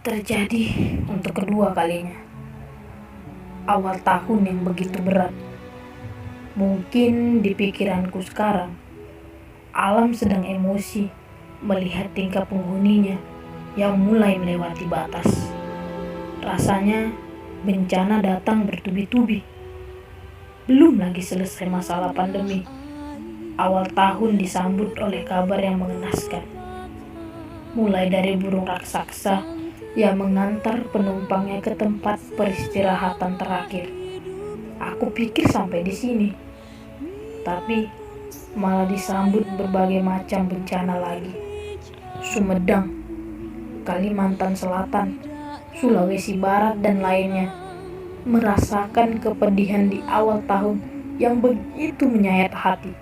Terjadi untuk kedua kalinya. Awal tahun yang begitu berat. Mungkin di pikiranku sekarang, alam sedang emosi melihat tingkah penghuninya yang mulai melewati batas. Rasanya bencana datang bertubi-tubi. Belum lagi selesai masalah pandemi. Awal tahun disambut oleh kabar yang mengenaskan. Mulai dari burung raksasa yang mengantar penumpangnya ke tempat peristirahatan terakhir. Aku pikir sampai di sini, tapi malah disambut berbagai macam bencana lagi. Sumedang, Kalimantan Selatan, Sulawesi Barat, dan lainnya merasakan kepedihan di awal tahun yang begitu menyayat hati.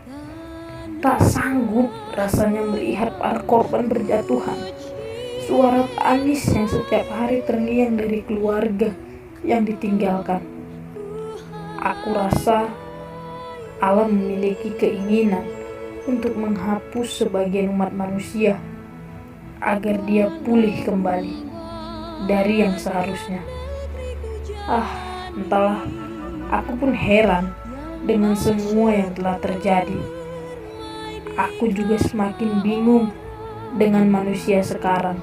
Tak sanggup rasanya melihat para korban berjatuhan. Suara tangis yang setiap hari terngiang dari keluarga yang ditinggalkan. Aku rasa alam memiliki keinginan untuk menghapus sebagian umat manusia agar dia pulih kembali dari yang seharusnya. Entahlah, aku pun heran dengan semua yang telah terjadi. Aku juga semakin bingung dengan manusia sekarang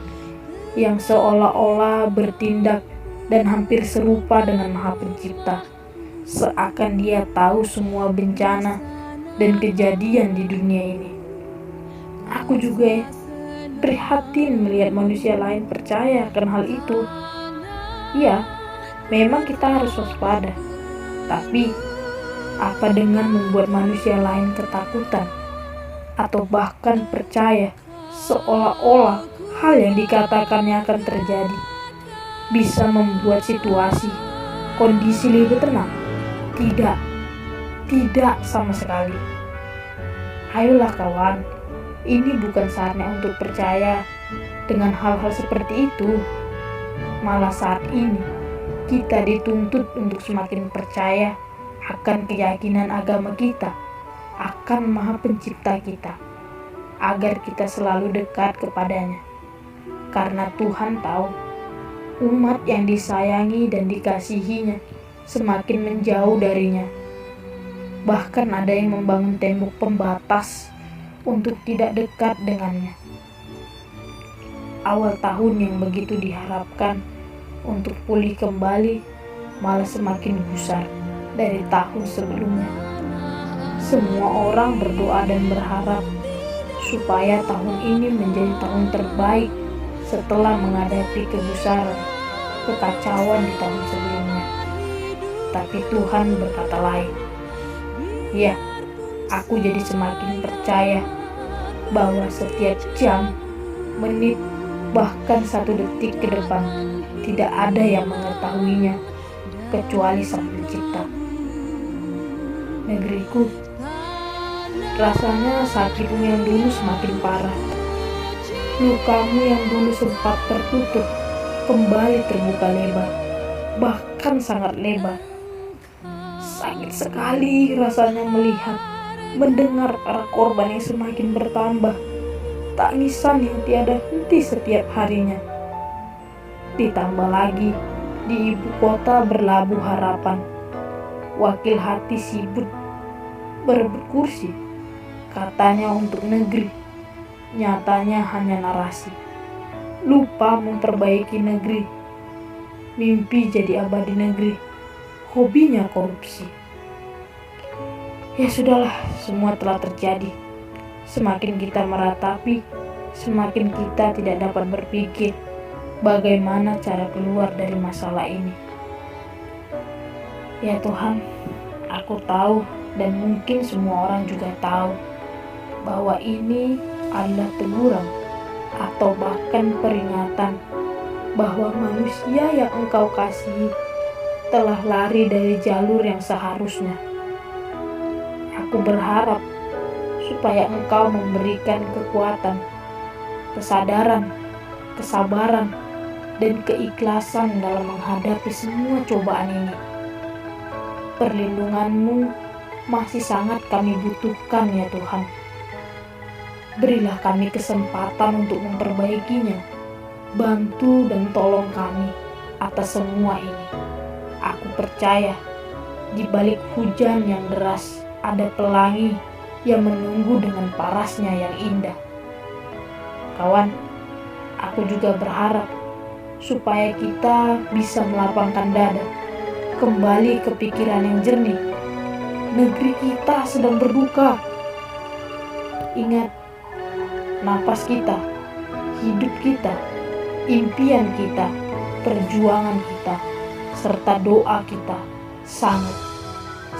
yang seolah-olah bertindak dan hampir serupa dengan Maha Pencipta, seakan dia tahu semua bencana dan kejadian di dunia ini. Aku juga prihatin melihat manusia lain percaya akan hal itu. Ya, memang kita harus waspada, tapi apa dengan membuat manusia lain ketakutan atau bahkan percaya seolah-olah hal yang dikatakannya akan terjadi bisa membuat situasi, kondisi lebih tenang? Tidak sama sekali. Ayolah kawan, ini bukan saatnya untuk percaya dengan hal-hal seperti itu. Malah saat ini, kita dituntut untuk semakin percaya akan keyakinan agama kita, akan Maha Pencipta kita, agar kita selalu dekat kepadanya. Karena Tuhan tahu, umat yang disayangi dan dikasihinya semakin menjauh darinya. Bahkan ada yang membangun tembok pembatas untuk tidak dekat dengannya. Awal tahun yang begitu diharapkan untuk pulih kembali malah semakin gusar dari tahun sebelumnya. Semua orang berdoa dan berharap supaya tahun ini menjadi tahun terbaik setelah menghadapi kegusaran, kekacauan di tahun sebelumnya. Tapi Tuhan berkata lain. Ya, aku jadi semakin percaya bahwa setiap jam, menit, bahkan 1 detik ke depan tidak ada yang mengetahuinya kecuali Sang Pencipta. Negeriku, rasanya sakitmu yang dulu semakin parah. Lukamu yang dulu sempat tertutup kembali terbuka lebar, bahkan sangat lebar. Sakit sekali rasanya mendengar para korban yang semakin bertambah, tangisan yang tiada henti setiap harinya. Ditambah lagi di ibu kota berlabuh harapan, wakil hati sibuk berebut kursi, katanya untuk negeri. Nyatanya hanya narasi. Lupa memperbaiki negeri. Mimpi jadi abadi negeri. Hobinya korupsi. Ya sudahlah, semua telah terjadi. Semakin kita meratapi, semakin kita tidak dapat berpikir bagaimana cara keluar dari masalah ini. Ya Tuhan, aku tahu dan mungkin semua orang juga tahu bahwa ini adalah teguran atau bahkan peringatan bahwa manusia yang Engkau kasihi telah lari dari jalur yang seharusnya. Aku berharap supaya Engkau memberikan kekuatan, kesadaran, kesabaran, dan keikhlasan dalam menghadapi semua cobaan ini. Perlindungan-Mu masih sangat kami butuhkan ya Tuhan. Berilah kami kesempatan untuk memperbaikinya bantu dan tolong kami atas semua ini. Aku percaya di balik hujan yang deras ada pelangi yang menunggu dengan parasnya yang indah. Kawan, aku juga berharap supaya kita bisa melapangkan dada, kembali ke pikiran yang jernih. Negeri kita sedang berduka. Ingat, napas kita, hidup kita, impian kita, perjuangan kita, serta doa kita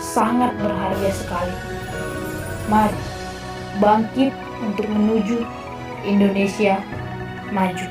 sangat berharga sekali. Mari bangkit untuk menuju Indonesia maju.